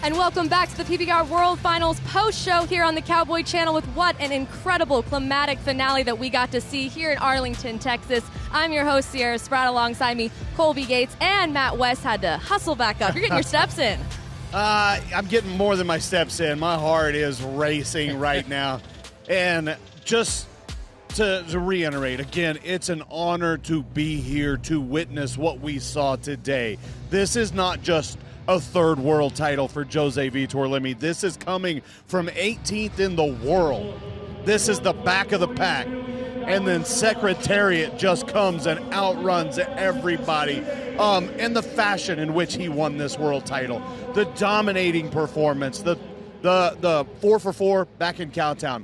And welcome back to the PBR World Finals post-show here on the Cowboy Channel with what an incredible climatic finale that we got to see here in Arlington, Texas. I'm your host, Sierra Spratt. Alongside me, Colby Gates and Matt West had to hustle back up. You're getting your steps in. I'm getting more than my steps in. My heart is racing right now. And just to reiterate, again, it's an honor to be here to witness what we saw today. This is not just a third world title for Jose Vitor Limi. This is coming from 18th in the world. This is the back of the pack. And then Secretariat just comes and outruns everybody. And the fashion in which he won this world title. The dominating performance. The 4-for-4 back in Cowtown.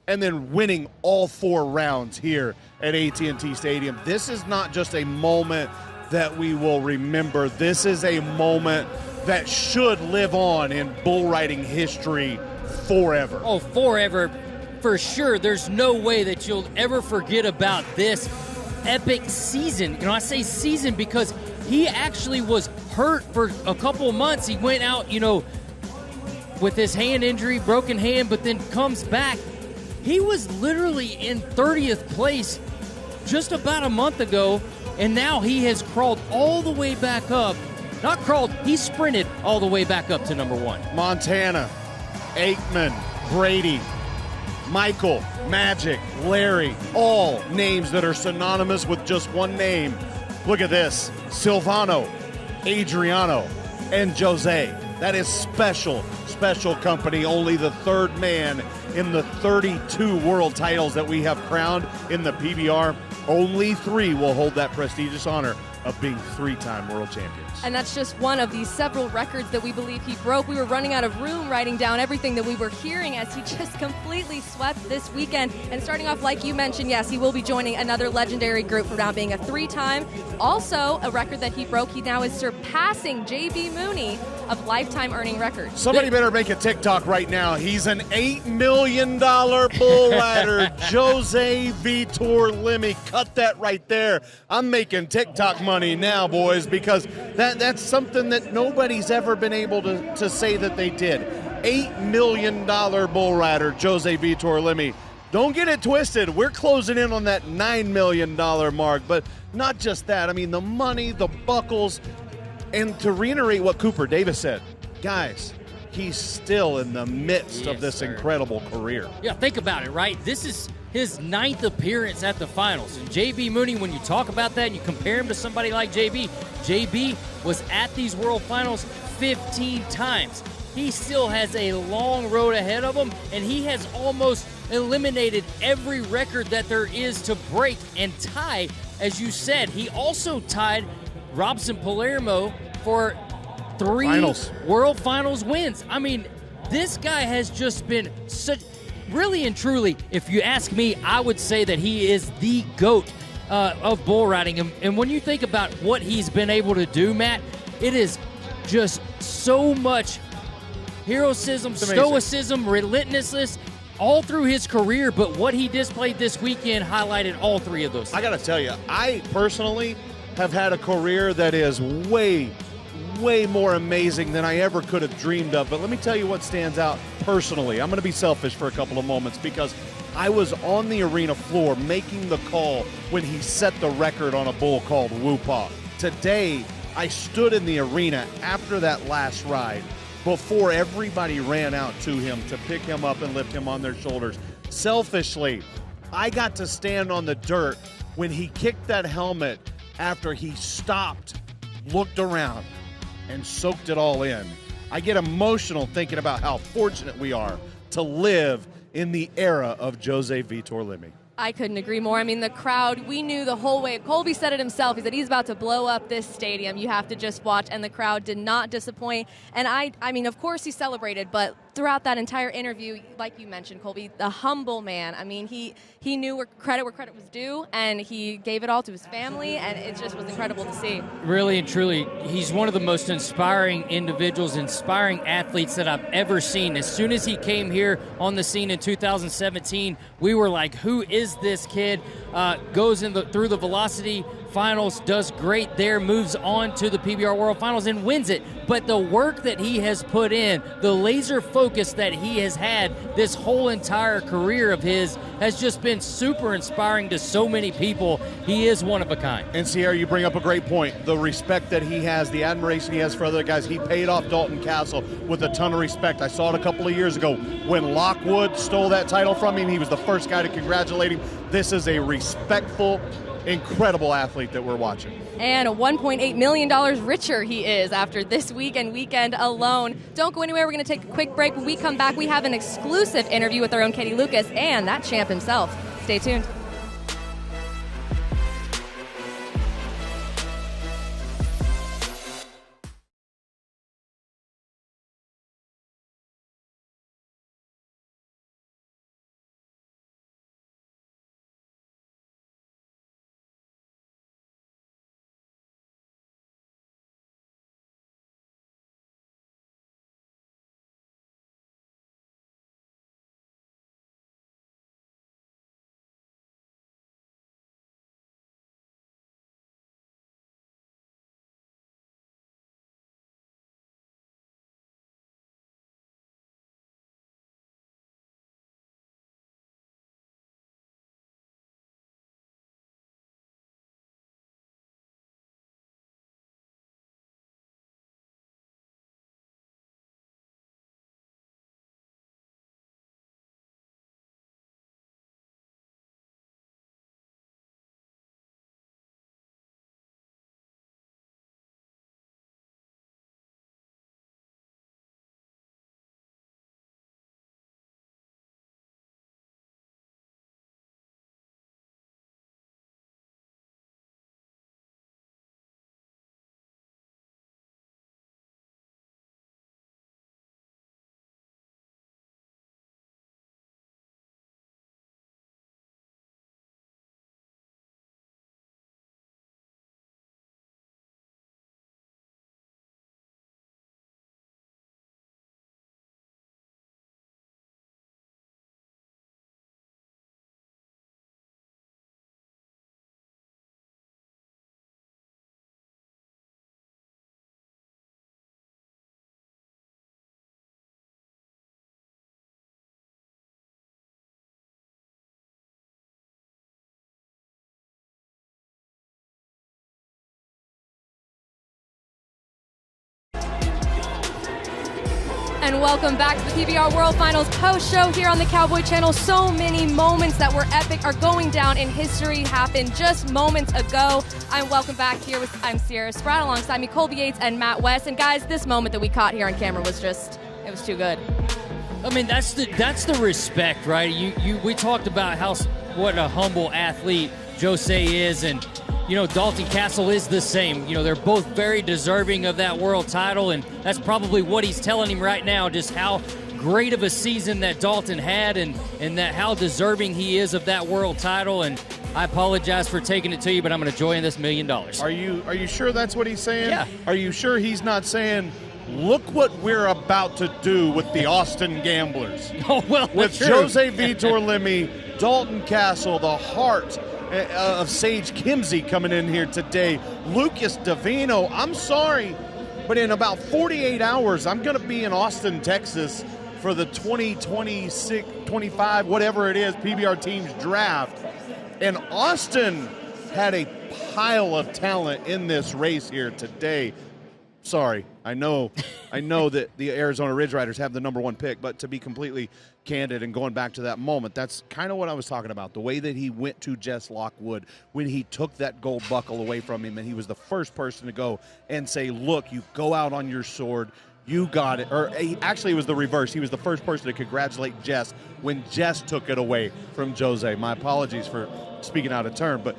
And then winning all 4 rounds here at AT&T Stadium. This is not just a moment that we will remember. This is a moment that should live on in bull riding history forever. Oh, forever, for sure. There's no way that you'll ever forget about this epic season. You know, I say season because he actually was hurt for a couple of months. He went out, with his hand injury, broken hand, but then comes back. He was literally in 30th place just about a month ago, and now he has crawled all the way back up. Not crawled, he sprinted all the way back up to number 1. Montana, Aikman, Brady, Michael, Magic, Larry, all names that are synonymous with just one name. Look at this, Silvano, Adriano, and Jose. That is special company. Only the third man in the 32 world titles that we have crowned in the PBR. Only 3 will hold that prestigious honor of being 3-time world champions. And that's just one of these several records that we believe he broke. We were running out of room writing down everything that we were hearing as he just completely swept this weekend. And starting off, like you mentioned, yes, he will be joining another legendary group for now being a 3-time. Also, a record that he broke, he now is surpassing J.B. Mooney of lifetime earning records. Somebody better make a TikTok right now. He's an $8 million bull rider, Jose Vitor Limi. Cut that right there. I'm making TikTok money now, boys, because that's something that nobody's ever been able to say that they did. $8 million bull rider, Jose Vitor Limi. Don't get it twisted. We're closing in on that $9 million mark, but not just that. I mean, the money, the buckles, and to reiterate what Cooper Davis said, guys, he's still in the midst of this incredible career. Yeah, think about it, right? This is his 9th appearance at the finals. And J.B. Mooney, when you talk about that and you compare him to somebody like J.B., J.B. was at these world finals 15 times. He still has a long road ahead of him, and he has almost eliminated every record that there is to break and tie. As you said, he also tied Robson Palermo for 3 World Finals wins. I mean, this guy has just been such, really and truly, if you ask me, I would say that he is the GOAT of bull riding. And when you think about what he's been able to do, Matt, it is just so much heroism, stoicism, relentlessness all through his career. But what he displayed this weekend highlighted all 3 of those things. I got to tell you, I personally have had a career that is way more amazing than I ever could have dreamed of. But let me tell you what stands out personally. I'm going to be selfish for a couple of moments because I was on the arena floor making the call when he set the record on a bull called Whoopah. Today, I stood in the arena after that last ride before everybody ran out to him to pick him up and lift him on their shoulders. Selfishly, I got to stand on the dirt when he kicked that helmet after he stopped, looked around, and soaked it all in. I get emotional thinking about how fortunate we are to live in the era of Jose Vitor Limi. I couldn't agree more. I mean, the crowd, we knew the whole way. Colby said it himself. He said he's about to blow up this stadium. You have to just watch. And the crowd did not disappoint. And I mean, of course he celebrated, but throughout that entire interview, like you mentioned, Colby, the humble man. I mean, he knew where credit was due, and he gave it all to his family, and it just was incredible to see. Really and truly, he's one of the most inspiring individuals, inspiring athletes that I've ever seen. As soon as he came here on the scene in 2017, we were like, who is this kid? Goes through the Velocity Finals, does great there, moves on to the PBR World Finals and wins it. But the work that he has put in, the laser focus that he has had this whole entire career of his has just been super inspiring to so many people. He is one of a kind. And Sierra, you bring up a great point. The respect that he has, the admiration he has for other guys. He paid off Dalton Castle with a ton of respect. I saw it a couple of years ago when Lockwood stole that title from him. He was the first guy to congratulate him. This is a respectful, incredible athlete that we're watching. And $1.8 million richer he is after this weekend alone. Don't go anywhere. We're going to take a quick break. When we come back, we have an exclusive interview with our own Katie Lucas and that champ himself. Stay tuned. And welcome back to the PBR World Finals post-show here on the Cowboy Channel. So many moments that were epic are going down in history, happened just moments ago. Welcome back here I'm Sierra Spratt, alongside me Colby Yates and Matt West. And guys, this moment that we caught here on camera was just, it was too good. I mean, that's the respect, right? We talked about what a humble athlete Jose is, and Dalton Castle is the same. They're both very deserving of that world title, and that's probably what he's telling him right now, just how great of a season that Dalton had and that how deserving he is of that world title. And I apologize for taking it to you, but I'm going to join this $1 million. Are you sure that's what he's saying? Yeah. Are you sure he's not saying, look what we're about to do with the Austin Gamblers? Oh, well, with Jose Vitor Limi, Dalton Castle, the heart of Sage Kimzey coming in here today. Lucas Davino, I'm sorry, but in about 48 hours, I'm going to be in Austin, Texas for the 2026, 25, whatever it is, PBR teams draft. And Austin had a pile of talent in this race here today. Sorry, I know that the Arizona Ridge Riders have the number one pick, but to be completely candid and going back to that moment, that's kind of what I was talking about. The way that he went to Jess Lockwood when he took that gold buckle away from him, and he was the first person to go and say, look, you go out on your sword, you got it. Or actually, it was the reverse. He was the first person to congratulate Jess when Jess took it away from Jose. My apologies for speaking out of turn, but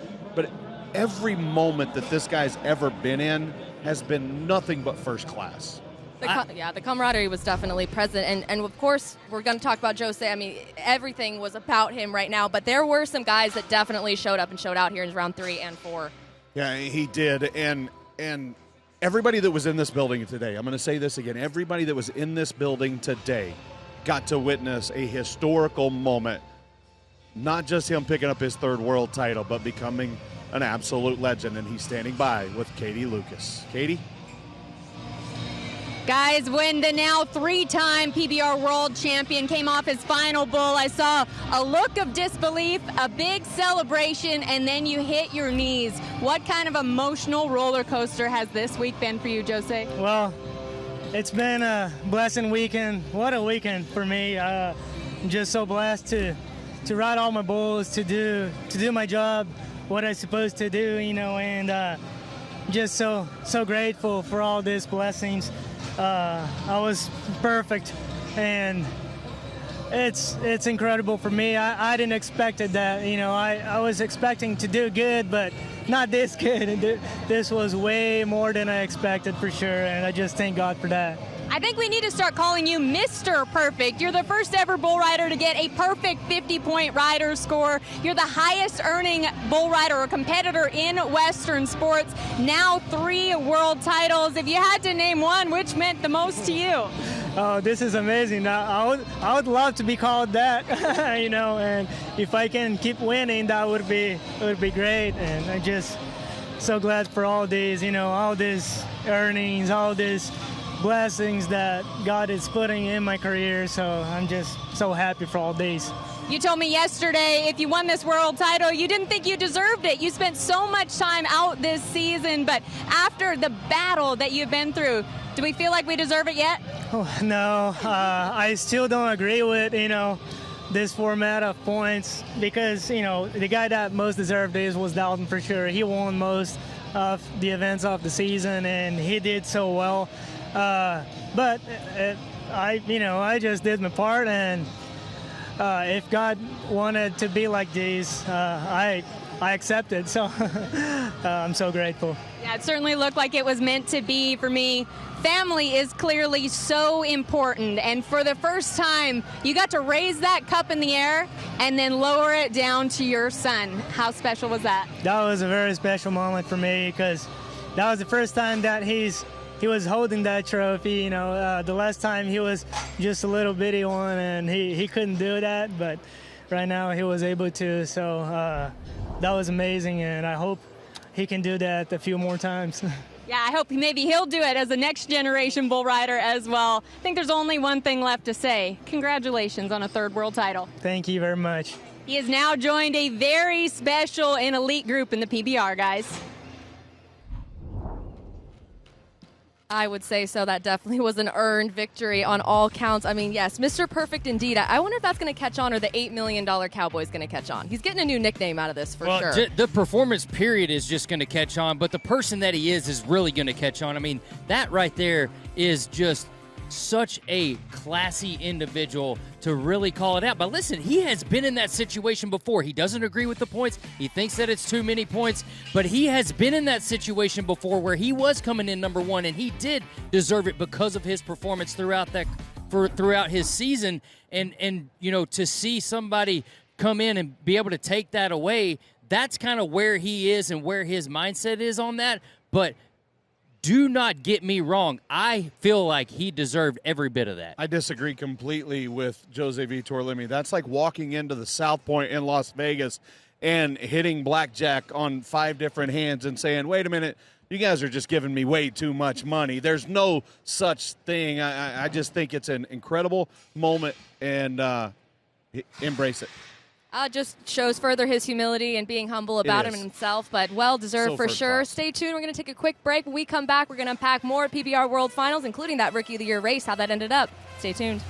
every moment that this guy's ever been in has been nothing but first class. The camaraderie was definitely present. And of course, we're going to talk about Jose. I mean, everything was about him right now. But there were some guys that definitely showed up and showed out here in round 3 and 4. Yeah, he did. And everybody that was in this building today, I'm going to say this again, everybody that was in this building today got to witness a historical moment. Not just him picking up his 3rd world title, but becoming an absolute legend. And he's standing by with Katie Lucas. Katie? Guys, when the now 3-time PBR World Champion came off his final bull, I saw a look of disbelief, a big celebration, and then you hit your knees. What kind of emotional roller coaster has this week been for you, Jose? Well, it's been a blessing weekend. What a weekend for me. I'm just so blessed to ride all my bulls, to do my job, what I'm supposed to do, and just so grateful for all these blessings. I was perfect, and it's incredible for me. I didn't expect that. I was expecting to do good, but not this good. And this was way more than I expected for sure, and I just thank God for that. I think we need to start calling you Mr. Perfect. You're the first ever bull rider to get a perfect 50-point rider score. You're the highest earning bull rider or competitor in Western sports. Now 3 world titles. If you had to name one, which meant the most to you? Oh, this is amazing. I would love to be called that, and if I can keep winning, that would be great. And I'm just so glad for all these earnings, all these blessings that God is putting in my career. So I'm just so happy for all these. You told me yesterday if you won this world title, you didn't think you deserved it. You spent so much time out this season, but after the battle that you've been through, do we feel like we deserve it yet? Oh, no, I still don't agree with, this format of points because, the guy that most deserved this was Dalton for sure. He won most of the events of the season, and he did so well. But I just did my part, and if God wanted to be like this, I accepted. So I'm so grateful. Yeah, it certainly looked like it was meant to be for me. Family is clearly so important, and for the first time, you got to raise that cup in the air and then lower it down to your son. How special was that? That was a very special moment for me because that was the first time that he was holding that trophy. The last time he was just a little bitty one, and he couldn't do that, but right now he was able to. So that was amazing, and I hope he can do that a few more times. Yeah, I hope maybe he'll do it as a next generation bull rider as well. I think there's only one thing left to say. Congratulations on a 3rd world title. Thank you very much. He has now joined a very special and elite group in the PBR, guys. I would say so. That definitely was an earned victory on all counts. I mean, yes, Mr. Perfect indeed. I wonder if that's going to catch on, or the $8 million Cowboy's going to catch on. He's getting a new nickname out of this for sure. The performance period is just going to catch on, but the person that he is really going to catch on. I mean, that right there is just such a classy individual to really call it out. But listen, he has been in that situation before. He doesn't agree with the points. He thinks that it's too many points, but he has been in that situation before where he was coming in number 1, and he did deserve it because of his performance throughout his season. And to see somebody come in and be able to take that away, that's kind of where he is and where his mindset is on that. But do not get me wrong. I feel like he deserved every bit of that. I disagree completely with Jose Vitor Limi. That's like walking into the South Point in Las Vegas and hitting blackjack on 5 different hands and saying, wait a minute, you guys are just giving me way too much money. There's no such thing. I just think it's an incredible moment, and embrace it. Just shows further his humility and being humble about himself, but well-deserved for sure. Class. Stay tuned. We're going to take a quick break. When we come back, we're going to unpack more PBR World Finals, including that Rookie of the Year race, how that ended up. Stay tuned.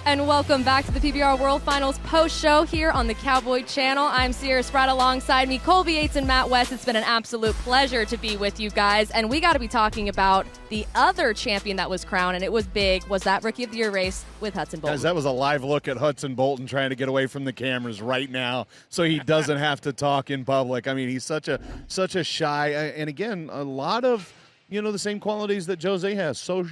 And welcome back to the PBR World Finals post-show here on the Cowboy Channel. I'm Sierra Spratt, alongside me, Colby Yates and Matt West. It's been an absolute pleasure to be with you guys. And we got to be talking about the other champion that was crowned, and it was big, was that Rookie of the Year race with Hudson Bolton. Guys, that was a live look at Hudson Bolton trying to get away from the cameras right now so he doesn't have to talk in public. I mean, he's such a shy, and again, a lot of, the same qualities that Jose has. So,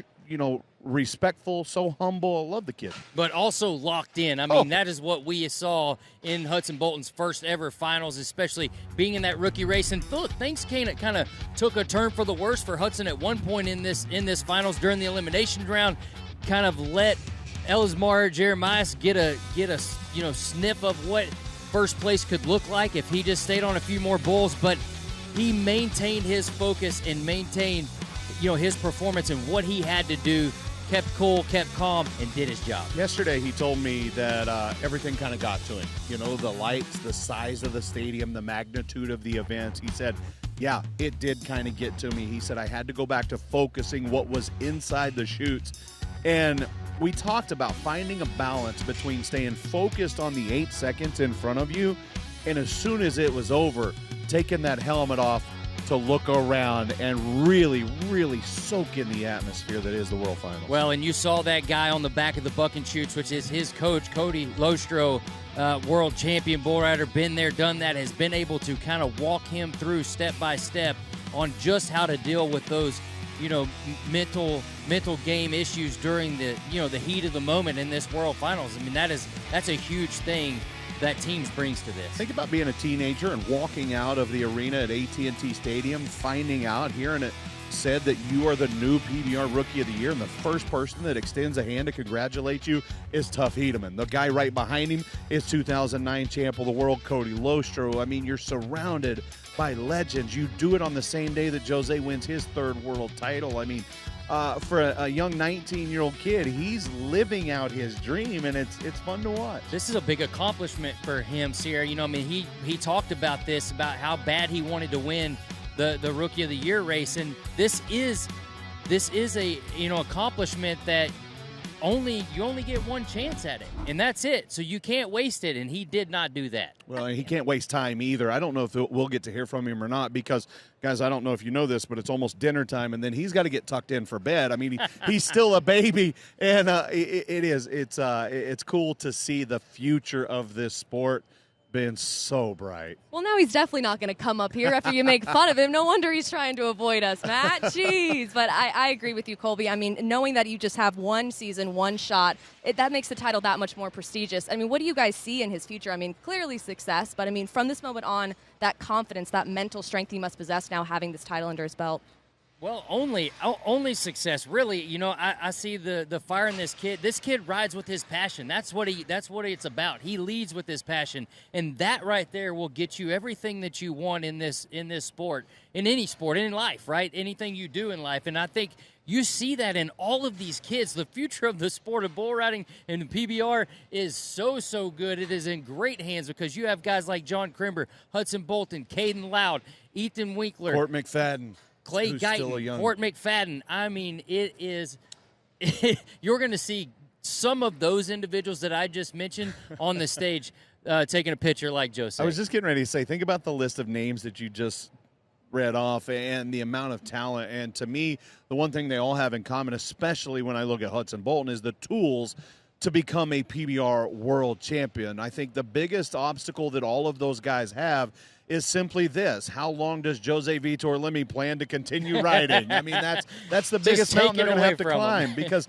respectful, so humble. I love the kid. But also locked in. I mean, that is what we saw in Hudson Bolton's first ever finals, especially being in that rookie race. And things kind of took a turn for the worse for Hudson at one point in this finals during the elimination round. Kind of let Elismar Jeremias get a sniff of what first place could look like if he just stayed on a few more bulls. But he maintained his focus and maintained his performance and what he had to do, kept cool, kept calm, and did his job. Yesterday he told me that everything kind of got to him. The lights, the size of the stadium, the magnitude of the events. He said, yeah, it did kind of get to me. He said, I had to go back to focusing what was inside the chutes. And we talked about finding a balance between staying focused on the 8 seconds in front of you, and as soon as it was over, taking that helmet off to look around and really, really soak in the atmosphere that is the World Finals. Well, and you saw that guy on the back of the buck and chutes, which is his coach, Cody Lostro, world champion bull rider, been there, done that, has been able to kind of walk him through step by step on just how to deal with those, mental game issues during the heat of the moment in this World Finals. I mean, that's a huge thing that teams brings to this. Think about being a teenager and walking out of the arena at AT&T Stadium, finding out, hearing it said that you are the new PBR Rookie of the Year, and the first person that extends a hand to congratulate you is Tuff Hedeman. The guy right behind him is 2009 champ of the world, Cody Lostro. I mean, you're surrounded by legends. You do it on the same day that Jose wins his third world title. I mean, for a young 19-year-old kid, he's living out his dream, and it's fun to watch. This is a big accomplishment for him, Sierra. He talked about this, about how bad he wanted to win the Rookie of the Year race, and this is a accomplishment that you only get one chance at it, and that's it. So you can't waste it, and he did not do that. Well, he can't waste time either. I don't know if we'll get to hear from him or not because, guys, I don't know if you know this, but it's almost dinner time, and then he's got to get tucked in for bed. I mean, he's still a baby, and it's cool to see the future of this sport been so bright. Well, now he's definitely not going to come up here after you make fun of him. No wonder he's trying to avoid us, Matt. Jeez. But I agree with you, Colby. I mean, knowing that you just have one season, one shot, that makes the title that much more prestigious. I mean, what do you guys see in his future? I mean, clearly success, but I mean, from this moment on, that confidence, that mental strength he must possess now having this title under his belt. Well, only success, really. I see the fire in this kid. This kid rides with his passion. That's what it's about. He leads with his passion, and that right there will get you everything that you want in this sport, in any sport, in life, right? Anything you do in life, and I think you see that in all of these kids. The future of the sport of bull riding and the PBR is so good. It is in great hands because you have guys like John Crimber, Hudson Bolton, Caden Loud, Ethan Winkler, Court McFadden, Clay Guyton, Fort McFadden. I mean, it is you're going to see some of those individuals that I just mentioned on the stage taking a picture like Joe said. I was just getting ready to say, think about the list of names that you just read off and the amount of talent. And to me, the one thing they all have in common, especially when I look at Hudson Bolton, is the tools to become a PBR world champion. I think the biggest obstacle that all of those guys have is simply this: how long does Jose Vitor Limi plan to continue riding? I mean, that's the biggest mountain they're going to have to climb because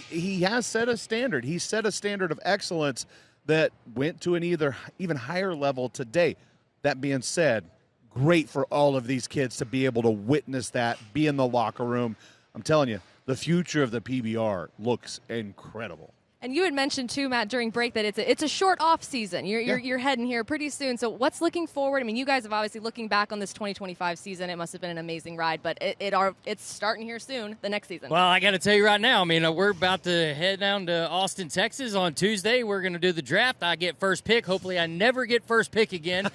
he has set a standard. He set a standard of excellence that went to an even higher level today. That being said, great for all of these kids to be able to witness that, be in the locker room. I'm telling you, the future of the PBR looks incredible. And you had mentioned too, Matt, during break that it's a short off season. You're heading here pretty soon. So what's looking forward? I mean, you guys have obviously looking back on this 2025 season. It must have been an amazing ride, but it's starting here soon, the next season. Well, I got to tell you right now. I mean, we're about to head down to Austin, Texas on Tuesday. We're going to do the draft. I get first pick. Hopefully, I never get first pick again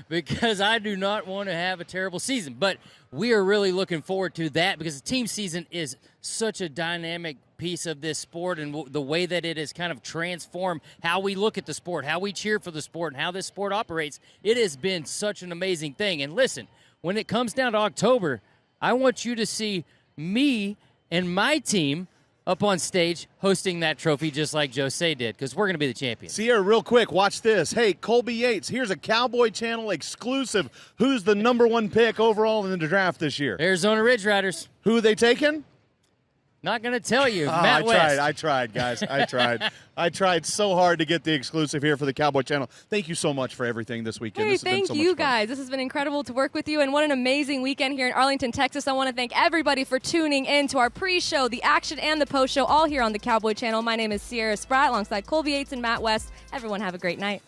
because I do not want to have a terrible season. But we are really looking forward to that because the team season is such a dynamic piece of this sport and the way that it has kind of transformed how we look at the sport, how we cheer for the sport, and how this sport operates. It has been such an amazing thing. And listen, when it comes down to October, I want you to see me and my team up on stage hosting that trophy just like Jose did, because we're going to be the champions. Sierra, real quick, watch this. Hey, Colby Yates, here's a Cowboy Channel exclusive. Who's the #1 pick overall in the draft this year? Arizona Ridge Riders. Who are they taking? Not going to tell you. Matt West. I tried, guys. I tried. I tried so hard to get the exclusive here for the Cowboy Channel. Thank you so much for everything this weekend. Hey, thank you guys. This has been incredible to work with you, and what an amazing weekend here in Arlington, Texas. I want to thank everybody for tuning in to our pre-show, the action, and the post-show, all here on the Cowboy Channel. My name is Sierra Spratt, alongside Colby Yates and Matt West. Everyone have a great night.